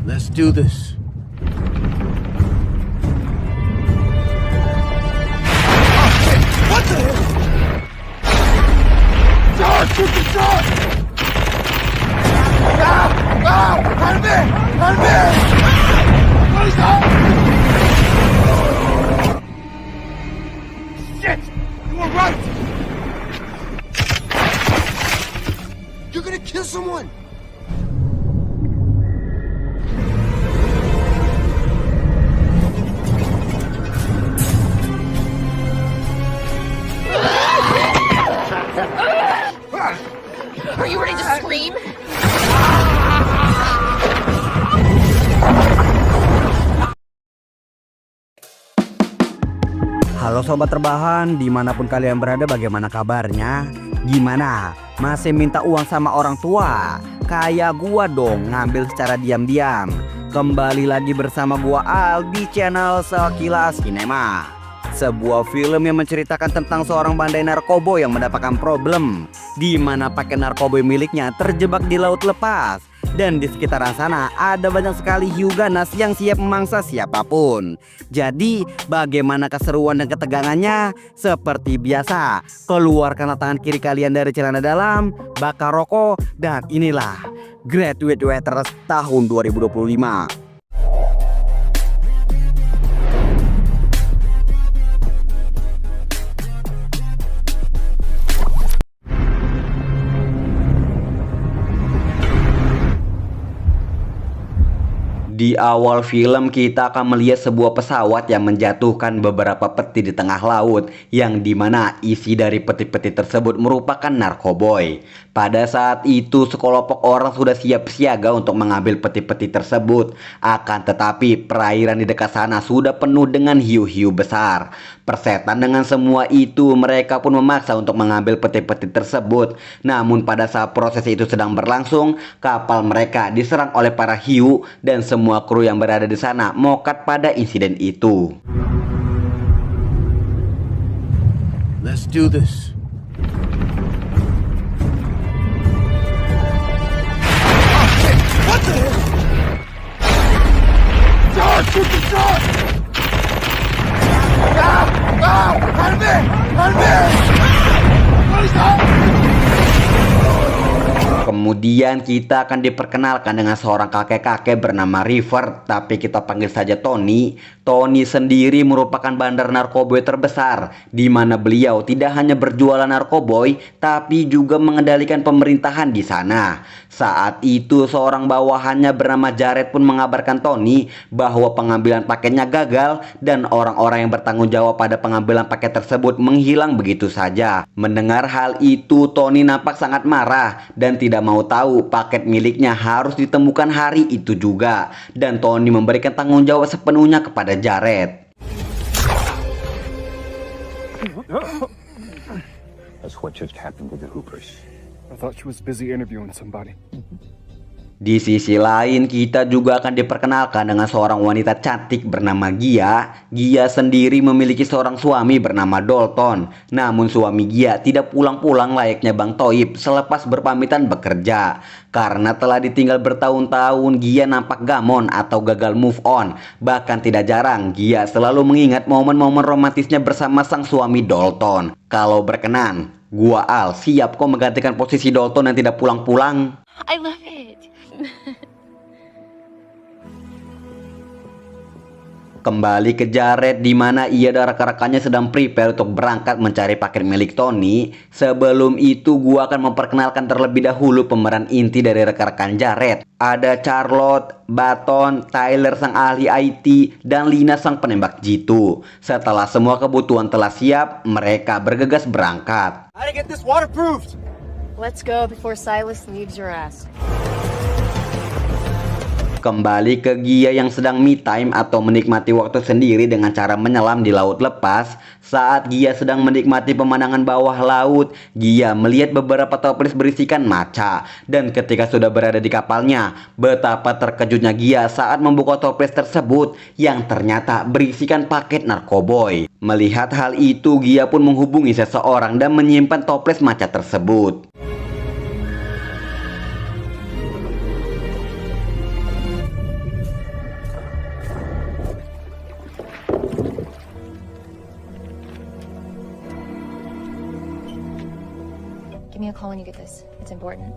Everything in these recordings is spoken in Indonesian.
Let's do this. What the hell? George, shoot the shot! Help me! Help me! Please help! Shit! You were right! You're gonna kill someone! Are you ready to scream? Halo sobat terbahan, dimanapun kalian berada, bagaimana kabarnya? Gimana? Masih minta uang sama orang tua? Kayak gua dong, ngambil secara diam-diam. Kembali lagi bersama gua Al di channel Sekilas Kinema. Sebuah film yang menceritakan tentang seorang bandai narkoba yang mendapatkan problem, di mana paket narkoba miliknya terjebak di laut lepas. Dan di sekitaran sana ada banyak sekali hiu ganas yang siap memangsa siapapun. Jadi bagaimana keseruan dan ketegangannya? Seperti biasa, keluarkanlah tangan kiri kalian dari celana dalam, bakar rokok, dan inilah Graduate Waiters tahun 2025. Di awal film kita akan melihat sebuah pesawat yang menjatuhkan beberapa peti di tengah laut, yang dimana isi dari peti-peti tersebut merupakan narkoboy. Pada saat itu sekelompok orang sudah siap siaga untuk mengambil peti-peti tersebut. Akan tetapi perairan di dekat sana sudah penuh dengan hiu-hiu besar. Persetan dengan semua itu, mereka pun memaksa untuk mengambil peti-peti tersebut. Namun pada saat proses itu sedang berlangsung, kapal mereka diserang oleh para hiu dan semua kru yang berada di sana mokat pada insiden itu. Let's do this. What the hell? George, shoot the shot! Help me! Help me! Please help! Kemudian kita akan diperkenalkan dengan seorang kakek-kakek bernama River, tapi kita panggil saja Tony. Tony sendiri merupakan bandar narkoboy terbesar, di mana beliau tidak hanya berjualan narkoboy, tapi juga mengendalikan pemerintahan di sana. Saat itu seorang bawahannya bernama Jared pun mengabarkan Tony bahwa pengambilan paketnya gagal dan orang-orang yang bertanggung jawab pada pengambilan paket tersebut menghilang begitu saja. Mendengar hal itu, Tony nampak sangat marah dan tidak mau tahu paket miliknya harus ditemukan hari itu juga. Dan Tony memberikan tanggung jawab sepenuhnya kepada Jared. That's what just happened with the Hoopers. I thought she was busy interviewing somebody. Di sisi lain, kita juga akan diperkenalkan dengan seorang wanita cantik bernama Gia. Gia sendiri memiliki seorang suami bernama Dalton. Namun suami Gia tidak pulang-pulang layaknya Bang Toib selepas berpamitan bekerja. Karena telah ditinggal bertahun-tahun, Gia nampak gamon atau gagal move on. Bahkan tidak jarang, Gia selalu mengingat momen-momen romantisnya bersama sang suami Dalton. Kalau berkenan, gua Al siap kok menggantikan posisi Dalton yang tidak pulang-pulang. I love it. Kembali ke Jared, di mana ia dan rekan-rekannya sedang prepare untuk berangkat mencari paket milik Tony. Sebelum itu gua akan memperkenalkan terlebih dahulu pemeran inti dari rekan-rekan Jared. Ada Charlotte, Baton, Tyler sang ahli IT, dan Lina sang penembak jitu. Setelah semua kebutuhan telah siap, mereka bergegas berangkat. How to get this waterproofed? Let's go before Silas leaves your ass. Kembali ke Gia yang sedang me time atau menikmati waktu sendiri dengan cara menyelam di laut lepas. Saat Gia sedang menikmati pemandangan bawah laut, Gia melihat beberapa toples berisikan matcha. Dan ketika sudah berada di kapalnya, betapa terkejutnya Gia saat membuka toples tersebut yang ternyata berisikan paket narkoboy. Melihat hal itu, Gia pun menghubungi seseorang dan menyimpan toples matcha tersebut. Give me a call when you get this. It's important.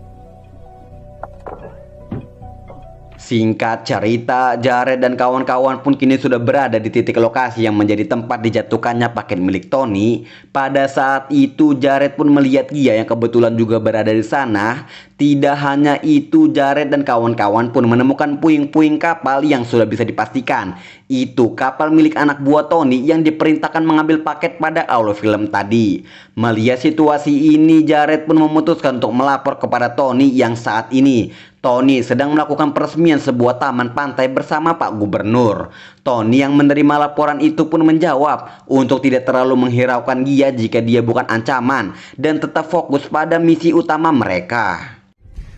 Singkat cerita, Jared dan kawan-kawan pun kini sudah berada di titik lokasi yang menjadi tempat dijatuhkannya paket milik Tony. Pada saat itu, Jared pun melihat Gia yang kebetulan juga berada di sana. Tidak hanya itu, Jared dan kawan-kawan pun menemukan puing-puing kapal yang sudah bisa dipastikan itu kapal milik anak buah Tony yang diperintahkan mengambil paket pada awal film tadi. Melihat situasi ini, Jared pun memutuskan untuk melapor kepada Tony yang saat ini Tony sedang melakukan peresmian sebuah taman pantai bersama Pak Gubernur. Tony yang menerima laporan itu pun menjawab untuk tidak terlalu menghiraukan Gia jika dia bukan ancaman dan tetap fokus pada misi utama mereka.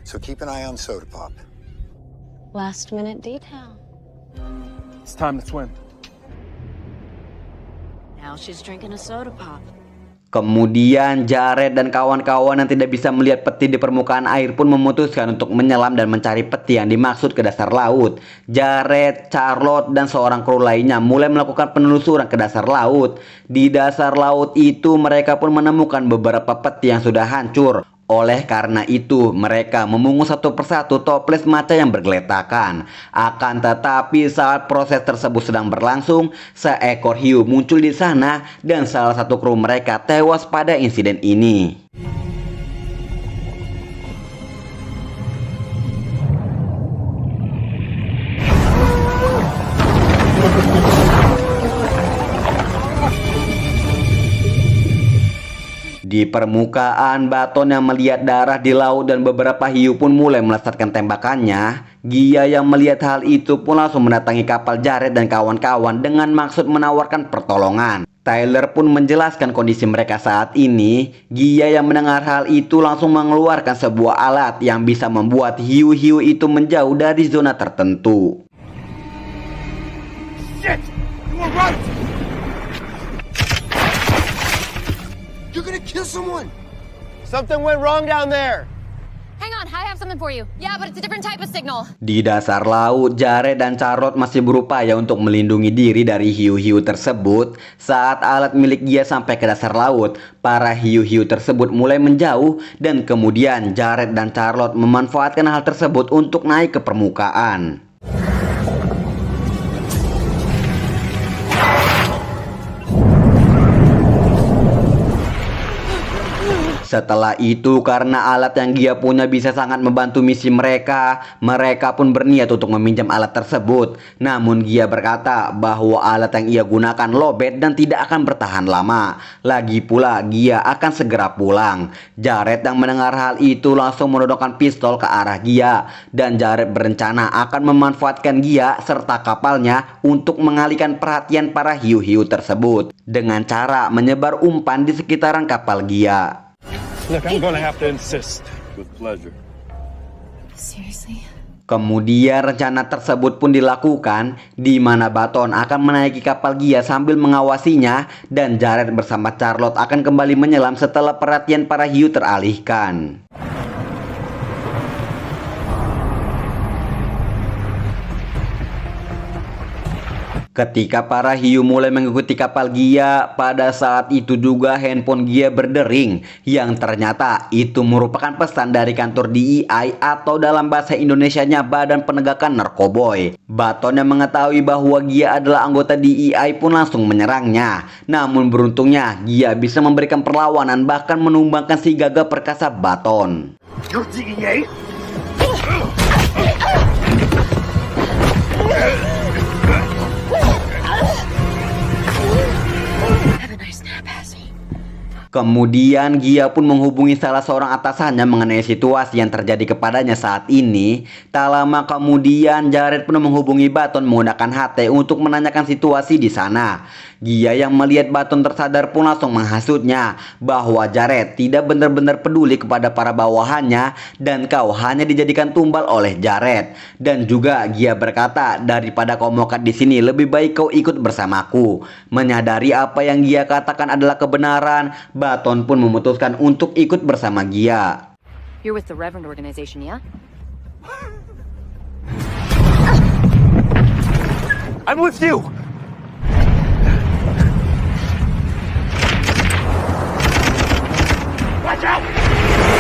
So keep an eye on Soda Pop. Last minute detail. It's time to swim. Now she's drinking a soda pop. Kemudian Jared dan kawan-kawan yang tidak bisa melihat peti di permukaan air pun memutuskan untuk menyelam dan mencari peti yang dimaksud ke dasar laut. Jared, Charlotte, dan seorang kru lainnya mulai melakukan penelusuran ke dasar laut. Di dasar laut itu mereka pun menemukan beberapa peti yang sudah hancur. Oleh karena itu, mereka memungut satu persatu toples maca yang bergeletakan. Akan tetapi saat proses tersebut sedang berlangsung, seekor hiu muncul di sana dan salah satu kru mereka tewas pada insiden ini. Di permukaan, Baton yang melihat darah di laut dan beberapa hiu pun mulai melesatkan tembakannya. Gia yang melihat hal itu pun langsung mendatangi kapal Jared dan kawan-kawan dengan maksud menawarkan pertolongan. Tyler pun menjelaskan kondisi mereka saat ini. Gia yang mendengar hal itu langsung mengeluarkan sebuah alat yang bisa membuat hiu-hiu itu menjauh dari zona tertentu. Shit! You were right! You're gonna kill someone! Something went wrong down there! Hang on, I have something for you. Yeah, but it's a different type of signal. Di dasar laut, Jared dan Charlotte masih berupaya untuk melindungi diri dari hiu-hiu tersebut. Saat alat milik Gia sampai ke dasar laut, para hiu-hiu tersebut mulai menjauh dan kemudian Jared dan Charlotte memanfaatkan hal tersebut untuk naik ke permukaan. Setelah itu, karena alat yang Gia punya bisa sangat membantu misi mereka, mereka pun berniat untuk meminjam alat tersebut. Namun Gia berkata bahwa alat yang ia gunakan lobet dan tidak akan bertahan lama. Lagi pula Gia akan segera pulang. Jared yang mendengar hal itu langsung menodongkan pistol ke arah Gia. Dan Jared berencana akan memanfaatkan Gia serta kapalnya untuk mengalihkan perhatian para hiu-hiu tersebut dengan cara menyebar umpan di sekitaran kapal Gia. Look, I'm gonna have to insist. With pleasure. Seriously? Kemudian rencana tersebut pun dilakukan, di mana Baton akan menaiki kapal Gia sambil mengawasinya dan Jared bersama Charlotte akan kembali menyelam setelah perhatian para hiu teralihkan. Ketika para hiu mulai mengikuti kapal Gia, pada saat itu juga handphone Gia berdering, yang ternyata itu merupakan pesan dari kantor DEI atau dalam bahasa Indonesianya Badan Penegakan Narkoboy. Baton yang mengetahui bahwa Gia adalah anggota DEI pun langsung menyerangnya. Namun beruntungnya Gia bisa memberikan perlawanan bahkan menumbangkan si gagah perkasa Baton. You're DEA? Kemudian Gia pun menghubungi salah seorang atasannya mengenai situasi yang terjadi kepadanya saat ini. Tak lama kemudian Jared pun menghubungi Baton menggunakan HT untuk menanyakan situasi di sana. Gia yang melihat Baton tersadar pun langsung menghasutnya bahwa Jared tidak benar-benar peduli kepada para bawahannya dan kau hanya dijadikan tumbal oleh Jared. Dan juga Gia berkata, daripada kau mokat di sini lebih baik kau ikut bersamaku. Menyadari apa yang Gia katakan adalah kebenaran, Baton pun memutuskan untuk ikut bersama Gia. You're with the Reverend organization, yeah? I'm with you! Watch out!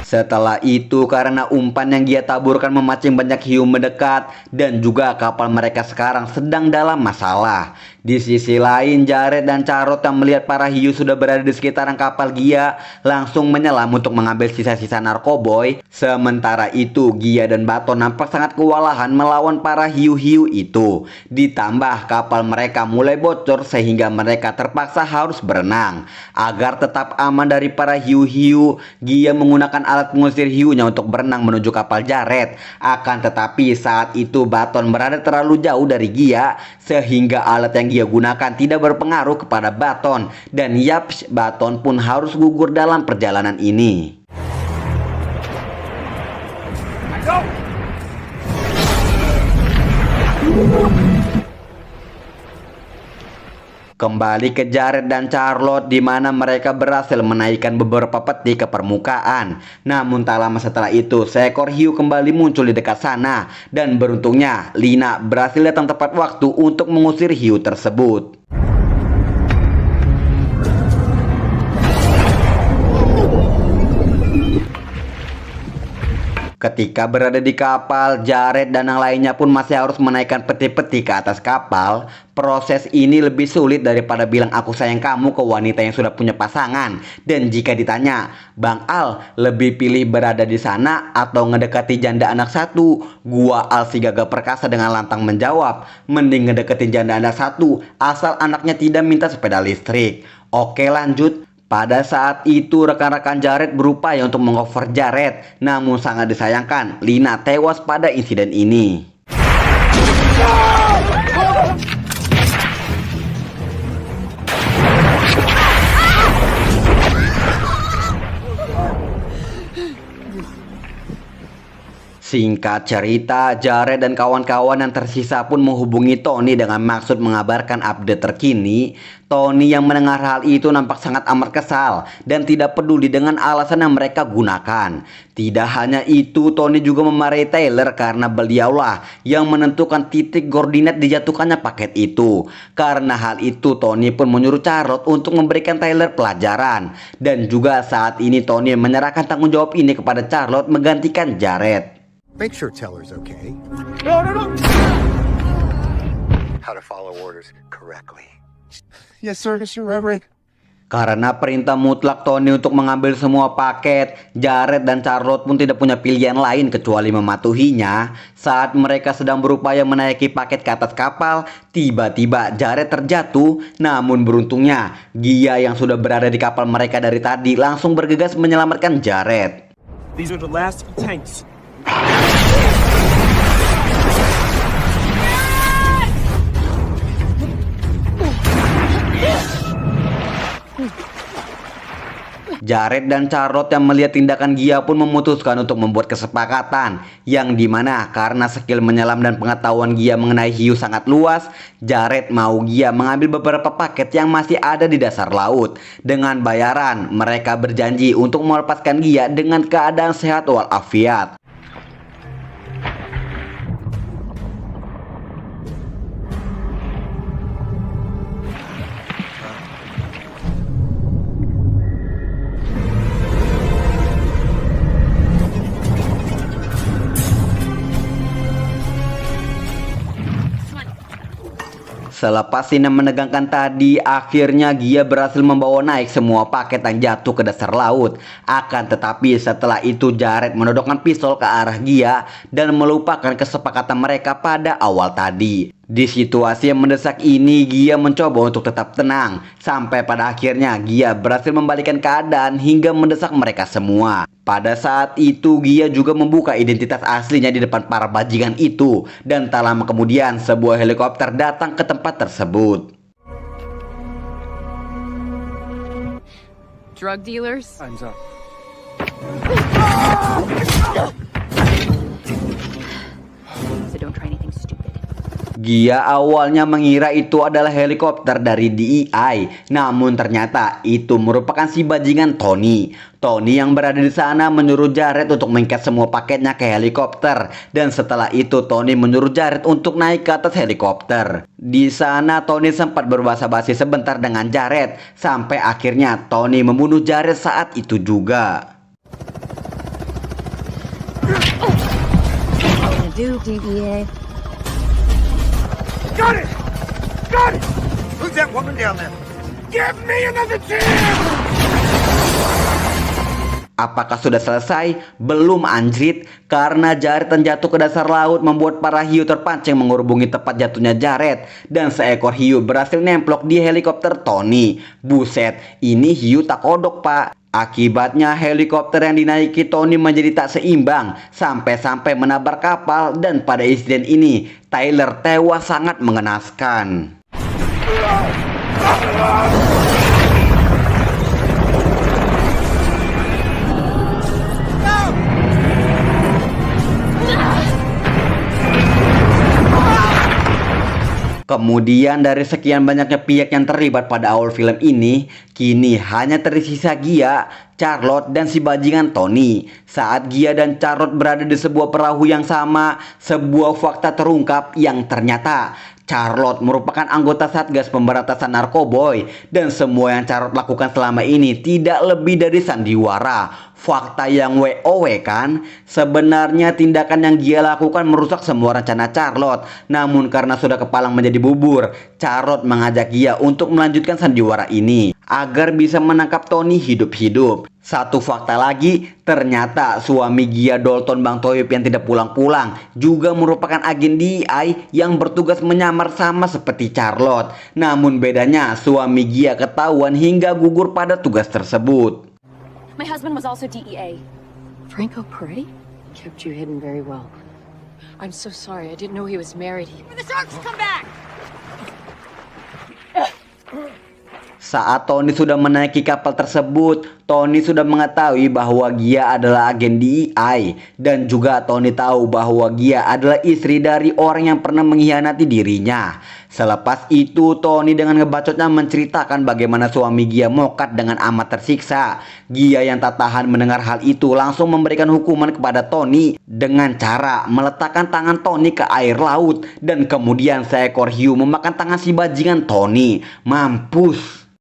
Setelah itu karena umpan yang Gia taburkan memancing banyak hiu mendekat dan juga kapal mereka sekarang sedang dalam masalah. Di sisi lain Jared dan Charlotte yang melihat para hiu sudah berada di sekitaran kapal Gia langsung menyelam untuk mengambil sisa-sisa narkoboy. Sementara itu Gia dan Baton nampak sangat kewalahan melawan para hiu-hiu itu. Ditambah kapal mereka mulai bocor sehingga mereka terpaksa harus berenang. Agar tetap aman dari para hiu-hiu, Gia menggunakan alat pengusir hiunya untuk berenang menuju kapal Jared. Akan tetapi saat itu Baton berada terlalu jauh dari Gia sehingga alat yang Gia gunakan tidak berpengaruh kepada Baton. Dan yaps, Baton pun harus gugur dalam perjalanan ini. Kembali ke Jared dan Charlotte di mana mereka berhasil menaikkan beberapa peti ke permukaan. Namun tak lama setelah itu seekor hiu kembali muncul di dekat sana dan beruntungnya Lina berhasil datang tepat waktu untuk mengusir hiu tersebut. Ketika berada di kapal, Jared dan yang lainnya pun masih harus menaikkan peti-peti ke atas kapal. Proses ini lebih sulit daripada bilang aku sayang kamu ke wanita yang sudah punya pasangan. Dan jika ditanya, Bang Al lebih pilih berada di sana atau ngedekati janda anak satu? Gua Al si gagah perkasa dengan lantang menjawab, mending ngedekati janda anak satu asal anaknya tidak minta sepeda listrik. Oke, lanjut. Pada saat itu rekan-rekan Jared berupaya untuk mengover Jared, namun sangat disayangkan Lina tewas pada insiden ini. Singkat cerita, Jared dan kawan-kawan yang tersisa pun menghubungi Tony dengan maksud mengabarkan update terkini. Tony yang mendengar hal itu nampak sangat amat kesal dan tidak peduli dengan alasan yang mereka gunakan. Tidak hanya itu, Tony juga memarahi Taylor karena beliaulah yang menentukan titik koordinat dijatuhkannya paket itu. Karena hal itu, Tony pun menyuruh Charlotte untuk memberikan Taylor pelajaran. Dan juga saat ini Tony menyerahkan tanggung jawab ini kepada Charlotte menggantikan Jared. Make sure Teller's okay. No. How to follow orders correctly. Yes, sir, Reverend. Karena perintah mutlak Tony untuk mengambil semua paket, Jared dan Charlotte pun tidak punya pilihan lain kecuali mematuhinya. Saat mereka sedang berupaya menaiki paket ke atas kapal, tiba-tiba Jared terjatuh. Namun beruntungnya, Gia yang sudah berada di kapal mereka dari tadi langsung bergegas menyelamatkan Jared. These are the last few tanks. Jared dan Charlotte yang melihat tindakan Gia pun memutuskan untuk membuat kesepakatan yang dimana karena skill menyelam dan pengetahuan Gia mengenai hiu sangat luas, Jared mau Gia mengambil beberapa paket yang masih ada di dasar laut. Dengan bayaran, mereka berjanji untuk melepaskan Gia dengan keadaan sehat walafiat. Selepas scene menegangkan tadi, akhirnya Gia berhasil membawa naik semua paket yang jatuh ke dasar laut. Akan tetapi setelah itu Jared menodongkan pistol ke arah Gia dan melupakan kesepakatan mereka pada awal tadi. Di situasi yang mendesak ini, Gia mencoba untuk tetap tenang. Sampai pada akhirnya Gia berhasil membalikkan keadaan hingga mendesak mereka semua. Pada saat itu Gia juga membuka identitas aslinya di depan para bajingan itu. Dan tak lama kemudian sebuah helikopter datang ke tempat tersebut. Drug dealers? Time's up. So don't try anything stupid. Gia awalnya mengira itu adalah helikopter dari DEI, namun ternyata itu merupakan si bajingan Tony. Tony yang berada di sana menyuruh Jared untuk mengikat semua paketnya ke helikopter, dan setelah itu Tony menyuruh Jared untuk naik ke atas helikopter. Di sana Tony sempat berbahasa-basi sebentar dengan Jared, sampai akhirnya Tony membunuh Jared saat itu juga. do, DEA. Got it! Got it! Who's that woman down there? Give me another chance! Apakah sudah selesai? Belum anjrit, karena Jared terjatuh ke dasar laut membuat para hiu terpancing menghubungi tempat jatuhnya Jared. Dan seekor hiu berhasil nemplok di helikopter Tony. Buset, ini hiu tak kodok pak. Akibatnya helikopter yang dinaiki Tony menjadi tak seimbang sampai-sampai menabrak kapal. Dan pada insiden ini Tyler tewas sangat mengenaskan. Kemudian dari sekian banyaknya pihak yang terlibat pada awal film ini, kini hanya tersisa Gia, Charlotte, dan si bajingan Tony. Saat Gia dan Charlotte berada di sebuah perahu yang sama, sebuah fakta terungkap yang ternyata Charlotte merupakan anggota Satgas Pemberantasan Narkoboy. Dan semua yang Charlotte lakukan selama ini tidak lebih dari sandiwara. Fakta yang WOW kan? Sebenarnya tindakan yang Gia lakukan merusak semua rencana Charlotte. Namun karena sudah kepalang menjadi bubur, Charlotte mengajak Gia untuk melanjutkan sandiwara ini agar bisa menangkap Tony hidup-hidup. Satu fakta lagi, ternyata suami Gia, Dalton Bang Toyib yang tidak pulang-pulang juga merupakan agen DEI yang bertugas menyamar sama seperti Charlotte. Namun bedanya suami Gia ketahuan hingga gugur pada tugas tersebut. My husband was also DEA. Franco Prey? Kept you hidden very well. I'm so sorry. I didn't know he was married. The sharks come back! Saat Tony sudah menaiki kapal tersebut, Tony sudah mengetahui bahwa Gia adalah agen DEI. Dan juga Tony tahu bahwa Gia adalah istri dari orang yang pernah mengkhianati dirinya. Selepas itu Tony dengan ngebacotnya menceritakan bagaimana suami Gia mokat dengan amat tersiksa. Gia yang tak tahan mendengar hal itu langsung memberikan hukuman kepada Tony dengan cara meletakkan tangan Tony ke air laut. Dan kemudian seekor hiu memakan tangan si bajingan Tony. Mampus.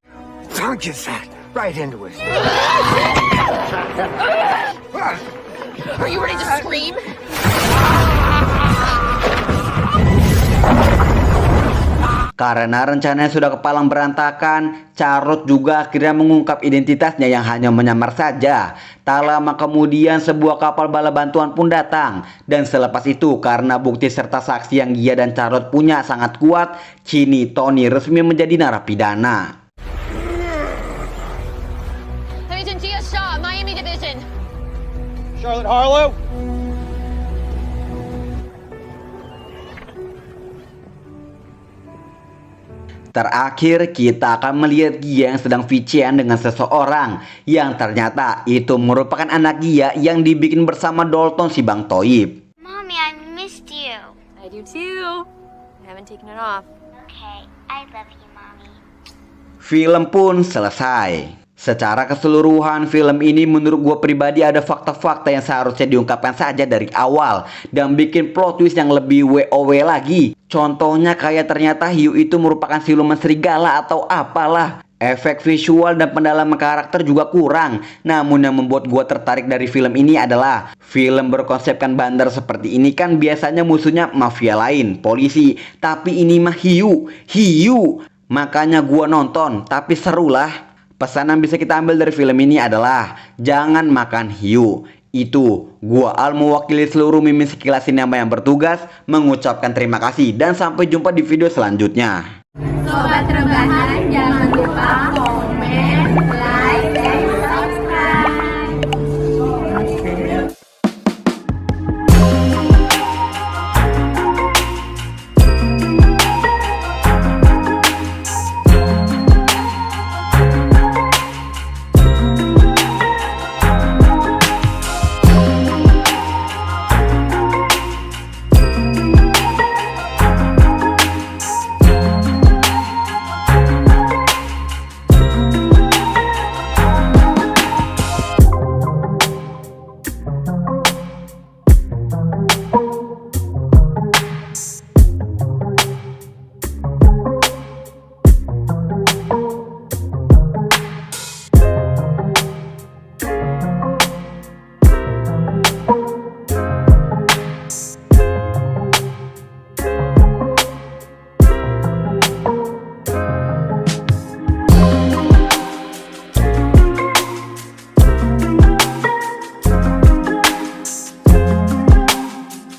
Dunk his that right into it. Are you ready to scream? Karena rencananya sudah kepalang berantakan, Charlotte juga akhirnya mengungkap identitasnya yang hanya menyamar saja. Tak lama kemudian sebuah kapal bala bantuan pun datang. Dan selepas itu karena bukti serta saksi yang Gia dan Charlotte punya sangat kuat, kini Tony resmi menjadi narapidana. Agent Gia Shaw, Miami Division. Charlotte Harlow? Terakhir kita akan melihat Gia yang sedang vician dengan seseorang yang ternyata itu merupakan anak Gia yang dibikin bersama Dalton si Bang Toyib. Mommy, I missed you. I do too. I haven't taken it off. Okay, I love you, Mommy. Film pun selesai. Secara keseluruhan film ini menurut gue pribadi ada fakta-fakta yang seharusnya diungkapkan saja dari awal dan bikin plot twist yang lebih WOW lagi. Contohnya kayak ternyata hiu itu merupakan siluman serigala atau apalah. Efek visual dan pendalaman karakter juga kurang. Namun yang membuat gue tertarik dari film ini adalah film berkonsepkan bandar seperti ini kan biasanya musuhnya mafia lain, polisi. Tapi ini mah hiu. Makanya gue nonton, tapi serulah. Pesan yang bisa kita ambil dari film ini adalah jangan makan hiu. Itu gua Al mewakili seluruh mimin sekilas sinema yang bertugas mengucapkan terima kasih dan sampai jumpa di video selanjutnya. Sobat rebahan, jangan lupa komen,